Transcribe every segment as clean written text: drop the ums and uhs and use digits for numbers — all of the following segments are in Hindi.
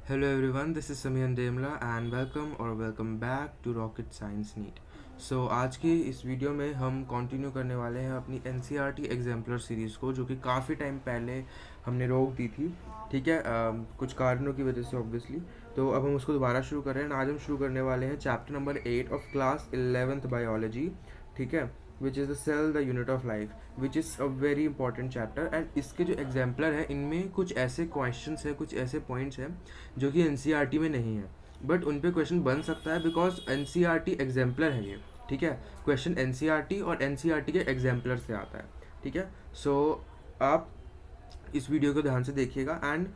Hello everyone, this is Samian Demla and welcome back to Rocket Science NEET. सो आज की इस वीडियो में हम कंटिन्यू करने वाले हैं अपनी एन एग्जाम्पलर सीरीज़ को, जो कि काफ़ी टाइम पहले हमने रोक दी थी। ठीक है, कुछ कारणों की वजह से ऑब्वियसली। तो अब हम उसको दोबारा शुरू कर रहे हैं। आज हम शुरू करने वाले हैं chapter number 8 of class 11th biology. ठीक है, which is the cell the unit of life, which is a very important chapter. And इसके जो एग्जाम्पलर हैं इनमें कुछ ऐसे क्वेश्चंस हैं, कुछ ऐसे पॉइंट्स हैं जो कि एन में नहीं है, बट उन पे क्वेश्चन बन सकता है बिकॉज एन एग्जाम्पलर है ये। ठीक है, क्वेश्चन एन और एन के एग्जाम्पलर से आता है। ठीक है, सो आप इस वीडियो को ध्यान से देखिएगा एंड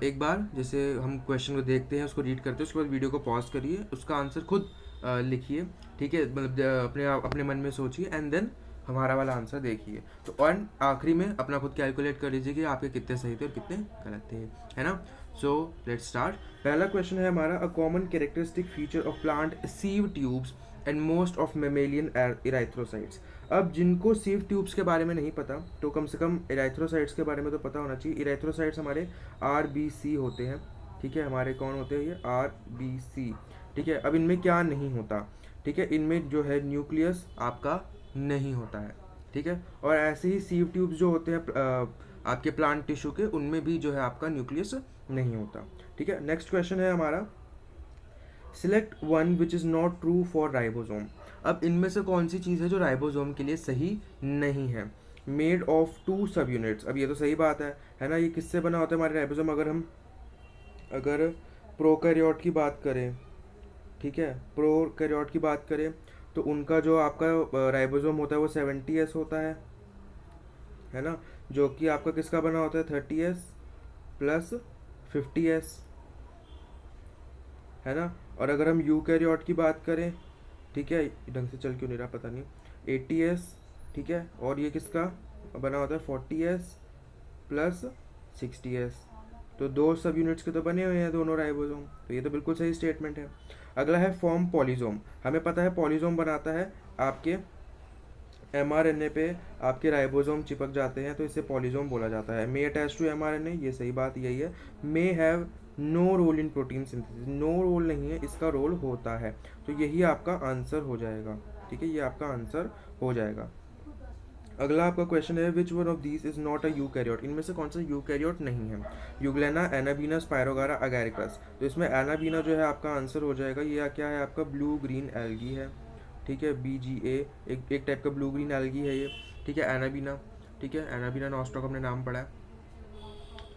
एक बार जैसे हम क्वेश्चन को देखते हैं, उसको रीड करते हैं, उसके बाद वीडियो को पॉज करिए, उसका आंसर खुद लिखिए। ठीक है, मतलब अपने मन में सोचिए एंड देन हमारा वाला आंसर देखिए। तो और आखिरी में अपना खुद कैलकुलेट कर लीजिए कि आपके कितने सही थे और कितने गलत थे, है ना। So let's start. पहला क्वेश्चन है हमारा, a common characteristic feature of plant sieve tubes and most of mammalian erythrocytes. अब जिनको सीव ट्यूब्स के बारे में नहीं पता, तो कम से कम इराइथ्रोसाइट्स के बारे में तो पता होना चाहिए। इराइथ्रोसाइट्स हमारे RBC होते हैं। ठीक है, हमारे कौन होते हैं ये RBC। ठीक है, अब इनमें क्या नहीं होता, ठीक है, इनमें जो है न्यूक्लियस आपका नहीं होता है। ठीक है, और ऐसे ही सीव ट्यूब्स जो होते हैं आपके प्लांट टिश्यू के, उनमें भी जो है आपका न्यूक्लियस नहीं होता। ठीक है, नेक्स्ट क्वेश्चन है हमारा, select one which is not true for ribosome. अब इनमें से कौन सी चीज़ है जो राइबोसोम के लिए सही नहीं है। मेड ऑफ 2 सब यूनिट्स, अब ये तो सही बात है ना। ये किससे बना होता है हमारे राइबोसोम, अगर प्रोकैरियोट की बात करें, ठीक है, प्रोकैरियोट की बात करें, तो उनका जो आपका राइबोसोम होता है वो 70S होता है ना, जो कि आपका किसका बना होता है 30S प्लस 50S, है ना। और अगर हम यूकैरियोट की बात करें, ठीक है, ढंग से चल क्यों नहीं रहा पता नहीं, 80S। ठीक है, और ये किसका बना होता है 40S प्लस 60S। तो 2 सब यूनिट्स के तो बने हुए हैं दोनों राइबोसोम, तो ये तो बिल्कुल सही स्टेटमेंट है। अगला है फॉर्म पॉलीसोम। हमें पता है पॉलीसोम बनाता है आपके mRNA पे आपके राइबोसोम चिपक जाते हैं, तो इसे पॉलीसोम बोला जाता है। मे अटैच टू mRNA, ये सही बात यही है। May have no role in protein synthesis, no role नहीं है, इसका रोल होता है। तो यही आपका आंसर हो जाएगा। ठीक है, ये आपका आंसर हो जाएगा। अगला आपका क्वेश्चन है, which one of these is not a eukaryote. इनमें से कौन सा यूकैरियोट नहीं है। Euglena, anabaena, spirogyra, Agaricus. तो इसमें एनाबीना जो है आपका आंसर हो जाएगा। ये क्या है आपका ब्लू ग्रीन एल्गी है। ठीक है, BGA, एक टाइप का ब्लू ग्रीन एल्गी है ये। ठीक है, एनाबीना। ठीक है, एनाबीना नॉस्टॉक हमने नाम पढ़ा है।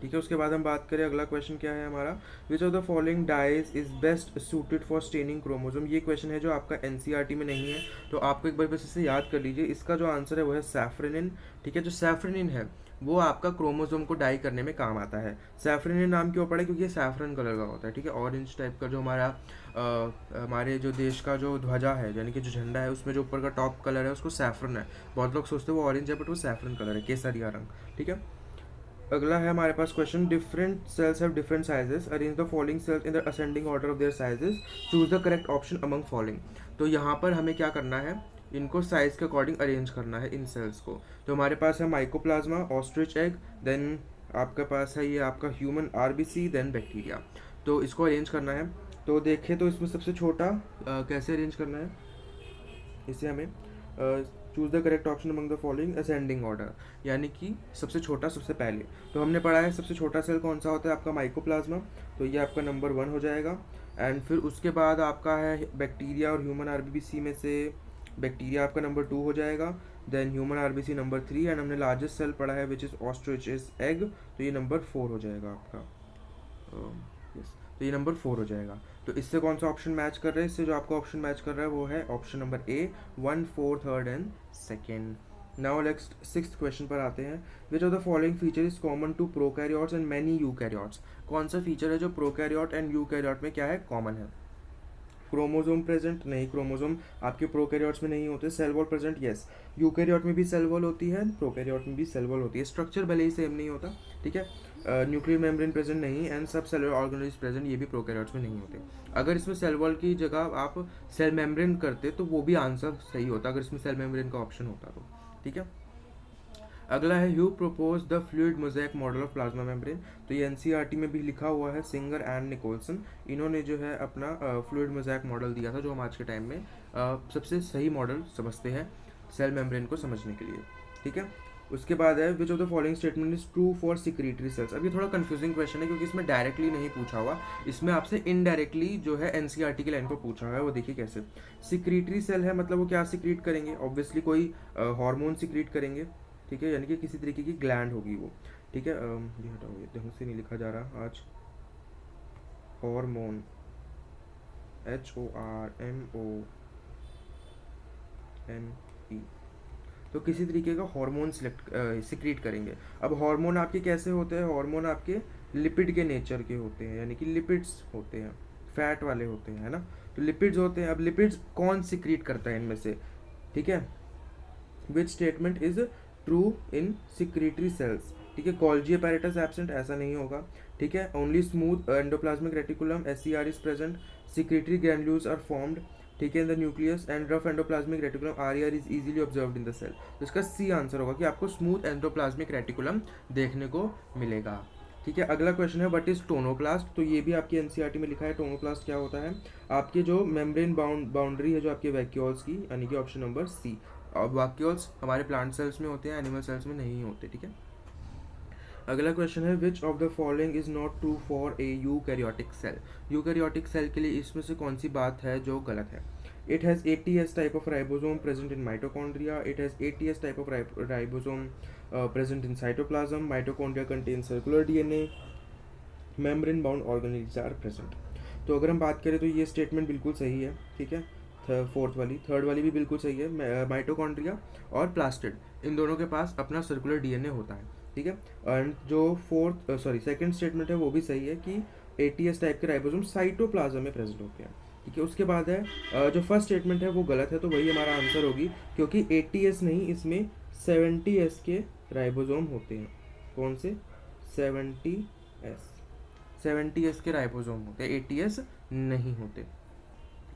ठीक है, उसके बाद हम बात करें, अगला क्वेश्चन क्या है हमारा, which of the following dyes is best suited for staining chromosome. ये क्वेश्चन है जो आपका एनसीईआरटी में नहीं है, तो आपको एक बार बस इसे याद कर लीजिए। इसका जो आंसर है वो है सैफ्रेनिन। ठीक है, जो सैफ्रेनिन है वो आपका क्रोमोसोम को डाई करने में काम आता है। सैफ्रेनिन नाम क्यों पड़ा, क्योंकि ये सैफरन कलर का होता है। ठीक है, ऑरेंज टाइप का जो हमारे जो देश का जो ध्वजा है, यानी कि जो झंडा है, उसमें जो ऊपर का टॉप कलर है उसको सैफरन है। बहुत लोग सोचते हैं वो ऑरेंज है, बट वो सैफरन कलर है, केसरिया रंग। ठीक है, अगला है हमारे पास question, different cells have different sizes, arrange the following cells in the ascending order of their sizes, choose the correct option among following. तो यहाँ पर हमें क्या करना है, इनको साइज के अकॉर्डिंग अरेंज करना है इन सेल्स को। तो हमारे पास है माइकोप्लाज्मा, ऑस्ट्रिच एग, देन आपके पास है ये आपका ह्यूमन RBC, देन बैक्टीरिया। तो इसको अरेंज करना है। तो देखें तो इसमें सबसे छोटा कैसे अरेंज करना है, इसे हमें choose the correct option among the following ascending order, यानी कि सबसे छोटा सबसे पहले। तो हमने पढ़ा है सबसे छोटा सेल कौन सा होता है आपका माइकोप्लाज्मा, तो ये आपका नंबर 1 हो जाएगा। एंड फिर उसके बाद आपका है बैक्टीरिया और ह्यूमन RBC में से बैक्टीरिया आपका नंबर 2 हो जाएगा, then human RBC number 3, and हमने लार्जेस्ट सेल पढ़ा है विच इज़ ऑस्ट्रिच एग, तो ये नंबर 4 हो जाएगा आपका। यस, तो ये नंबर 4 हो जाएगा। तो इससे कौन सा ऑप्शन मैच कर रहा है, इससे जो आपका ऑप्शन मैच कर रहा है वो है option number A, 1, 4, 3 and 2। Now next 6th question पर आते हैं, which of the following feature is common to prokaryotes and many eukaryotes. कौन सा फीचर है जो प्रोकैरियोट एंड यूकैरियोट में क्या है, कॉमन है। क्रोमोसोम प्रेजेंट, नहीं, क्रोमोसोम आपके प्रोकैरियोट्स में नहीं होते। Cell wall present, yes, eukaryote में भी सेल वॉल होती है, प्रोकैरियोट में भी सेल वॉल होती है। स्ट्रक्चर भले ही सेम नहीं होता, ठीक है। न्यूक्लियर मेम्ब्रेन प्रेजेंट नहीं, एंड सब सेलुलर ऑर्गेनेल्स प्रेजेंट, ये भी प्रोकैरियोट्स में नहीं होते। अगर इसमें सेल वॉल की जगह आप सेल मेम्ब्रेन करते तो वो भी आंसर सही होता, अगर इसमें सेल मेम्ब्रेन का ऑप्शन होता तो। ठीक है, अगला है who propose the fluid mosaic model of plasma membrane. तो ये एनसीईआरटी में भी लिखा हुआ है, सिंगर एंड निकोलसन, इन्होंने जो है अपना फ्लूइड मोज़ेक मॉडल दिया था, जो हम आज के टाइम में सबसे सही मॉडल समझते हैं सेल मेम्ब्रेन को समझने के लिए। ठीक है, उसके बाद है which of the following statement is true for secretory cells. अब ये थोड़ा कंफ्यूजिंग क्वेश्चन है क्योंकि इसमें डायरेक्टली नहीं पूछा हुआ, इसमें आपसे इनडायरेक्टली जो है एनसीईआरटी की लाइन पर पूछा हुआ है। वो देखिए कैसे। सिक्रीटरी सेल है मतलब वो क्या सिक्रीट करेंगे, ऑब्वियसली कोई हार्मोन सिक्रीट करेंगे। ठीक है, यानी कि किसी तरीके की ग्लैंड होगी वो। ठीक है, ये हटाओ, ये ढंग से नहीं लिखा जा रहा आज। हार्मोन, HORMONE, तो किसी तरीके का हार्मोन सिक्रीट करेंगे। अब हार्मोन आपके कैसे होते हैं, हार्मोन आपके लिपिड के नेचर के होते हैं, यानी कि लिपिड्स होते हैं, फैट वाले होते हैं, है ना। तो लिपिड्स होते हैं। अब लिपिड्स कौन सिक्रीट करता है इनमें से, ठीक है। Which statement is true in secretory cells. ठीक है, गोल्गी अपैरेटस एब्सेंट, ऐसा नहीं होगा। ठीक है, only smooth endoplasmic reticulum SCR is present, secretory granules are formed, ठीक है, in the nucleus and rough endoplasmic reticulum RER is easily observed in the cell. तो इसका सी आंसर होगा कि आपको स्मूथ एंडोप्लाज्मिक रेटिकुलम देखने को मिलेगा। ठीक है, अगला क्वेश्चन है व्हाट इज टोनोप्लास्ट। तो ये भी आपकी एनसीईआरटी में लिखा है। टोनोप्लास्ट क्या होता है, आपके जो मेम्ब्रेन बाउंड्री है जो आपके वैक्यूल्स की, यानी कि ऑप्शन नंबर सी। और वैक्यूल्स हमारे प्लांट सेल्स में होते हैं, एनिमल सेल्स में नहीं होते। ठीक है, अगला क्वेश्चन है which of the following is not true for a eukaryotic cell. Eukaryotic cell के लिए इसमें से कौन सी बात है जो गलत है। It has ATS type of ribosome present in mitochondria. It has ATS type of ribosome present in cytoplasm. Mitochondria contains circular DNA. Membrane bound organelles are present. तो अगर हम बात करें तो ये स्टेटमेंट बिल्कुल सही है। ठीक है, फोर्थ वाली, थर्ड वाली भी बिल्कुल सही है। माइटोकॉन्ड्रिया और प्लास्टिड, इन दोनों के पास अपना सर्कुलर DNA होता है। ठीक है, एंड जो सेकंड स्टेटमेंट है वो भी सही है कि ATS टाइप के राइबोसोम साइटोप्लाज्म में प्रेजेंट होते हैं। ठीक है, उसके बाद है जो फर्स्ट स्टेटमेंट है वो गलत है, तो वही हमारा आंसर होगी, क्योंकि 80S नहीं, इसमें 70S के राइबोसोम होते हैं। कौन से, 70S के राइबोसोम होते हैं, 80S नहीं होते।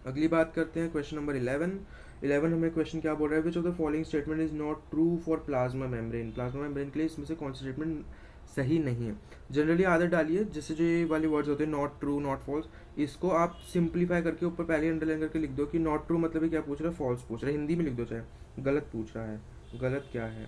अगली बात करते हैं क्वेश्चन नंबर 11 हमें क्वेश्चन क्या बोल रहा है, which of the following statement is not true for plasma membrane. Plasma membrane के लिए इसमें से कौन सा स्टेटमेंट सही नहीं है। जनरली आदत डालिए, जैसे जो ये वाले वर्ड्स होते हैं नॉट ट्रू, नॉट फॉल्स, इसको आप सिंप्लीफाई करके ऊपर पहले अंडरलाइन करके लिख दो कि नॉट ट्रू मतलब क्या पूछ रहा है, फॉल्स पूछ रहा है। हिंदी में लिख दो, चाहे गलत पूछ रहा है, गलत क्या है,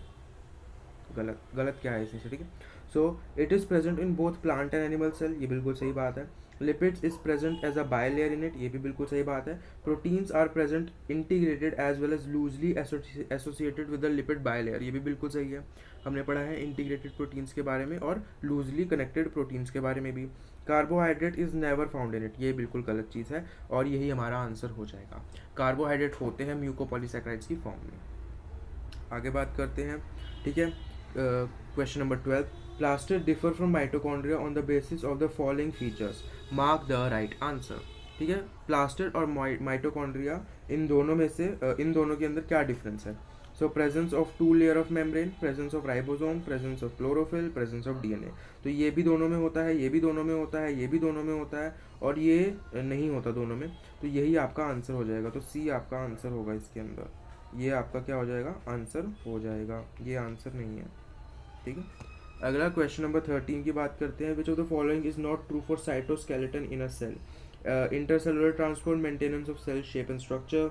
गलत क्या है इसमें से। ठीक है, so it is present in both plant and animal cell, ये बिल्कुल सही बात है। Lipids is present as a bilayer in it, ये भी बिल्कुल सही बात है। Proteins are present integrated as well as loosely associated with the lipid bilayer, ये भी बिल्कुल सही है। हमने पढ़ा है इंटीग्रेटेड प्रोटीन्स के बारे में और लूजली कनेक्टेड प्रोटीन्स के बारे में भी। Carbohydrate is never found in it, ये बिल्कुल गलत चीज़ है और यही हमारा आंसर हो जाएगा। कार्बोहाइड्रेट होते हैं म्यूकोपॉलीसैकेराइड्स की फॉर्म में। आगे बात करते हैं। ठीक है, question number 12, plastid differ from mitochondria on the basis of the following features, mark the right answer. ठीक है, प्लास्टिड और माइटोकॉन्ड्रिया, इन दोनों में से इन दोनों के अंदर क्या डिफरेंस है। So presence of 2 layer of membrane, presence of ribosome, presence of chlorophyll, presence of DNA। तो ये भी दोनों में होता है, ये भी दोनों में होता है, ये भी दोनों में होता है और ये नहीं होता दोनों में, तो यही आपका आंसर हो जाएगा। तो सी आपका आंसर होगा इसके अंदर, ये आपका क्या हो जाएगा, आंसर हो जाएगा, ये आंसर नहीं है। ठीक है, अगला क्वेश्चन नंबर 13 की बात करते हैं, which of the following is not true for cytoskeleton in a cell. Intercellular transport, maintenance of cell shape and structure,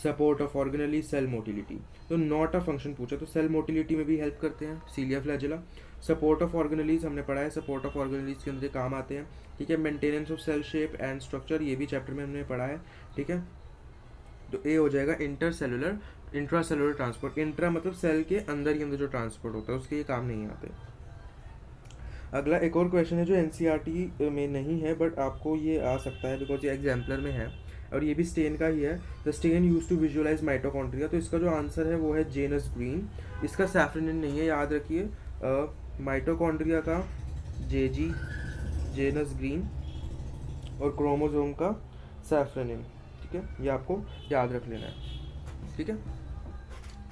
support of organelle, cell motility. तो नॉट अ फंक्शन पूछा, तो सेल मोटिलिटी में भी हेल्प करते हैं cilia flagella. Support of organelles हमने पढ़ा है, सपोर्ट ऑफ ऑर्गेनलीज के अंदर काम आते हैं। ठीक है, maintenance of cell shape and structure, ये भी चैप्टर में हमने पढ़ा है। ठीक है, तो ए हो जाएगा इंटरसेलुलर, इंट्रासेलुलर ट्रांसपोर्ट। इंट्रा मतलब सेल के अंदर जो ट्रांसपोर्ट होता है उसके ये काम नहीं आते। अगला एक और क्वेश्चन है जो एनसीईआरटी में नहीं है बट आपको ये आ सकता है बिकॉज ये एग्जाम्पलर में है और ये भी स्टेन का ही है। The stain use to visualize mitochondria, तो इसका जो आंसर है वो है जेनस ग्रीन। इसका सैफ्रनिन नहीं है, याद रखिए। माइटोकॉन्ड्रिया का जेजी, जेनस ग्रीन, और क्रोमोसोम का सैफ्रनिन। ठीक है, ये आपको याद रख लेना है। ठीक है,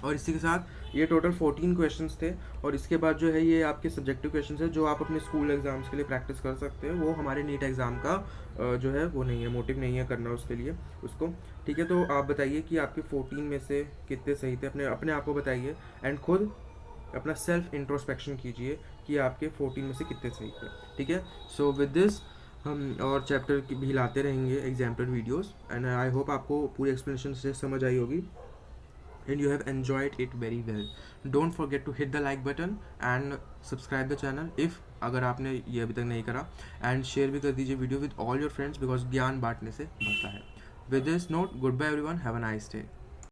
और इसी के साथ ये टोटल 14 क्वेश्चंस थे और इसके बाद जो है ये आपके सब्जेक्टिव क्वेश्चंस है जो आप अपने स्कूल एग्जाम्स के लिए प्रैक्टिस कर सकते हैं। वो हमारे नीट एग्ज़ाम का जो है वो नहीं है, मोटिव नहीं है करना उसके लिए उसको। ठीक है, तो आप बताइए कि आपके 14 में से कितने सही थे, अपने आप को बताइए एंड खुद अपना सेल्फ इंट्रोस्पेक्शन कीजिए कि आपके 14 में से कितने सही थे, ठीक है। सो विद दिस हम और चैप्टर भी लाते रहेंगे example videos, and I hope आपको पूरी एक्सप्लेनेशन से समझ आई होगी and you have enjoyed it very well. Don't forget to hit the like button and subscribe the channel if अगर आपने ये अभी तक नहीं करा, एंड शेयर भी कर दीजिए video with all your friends because ज्ञान बांटने से बढ़ता है। With this note, good bye everyone, have a nice day.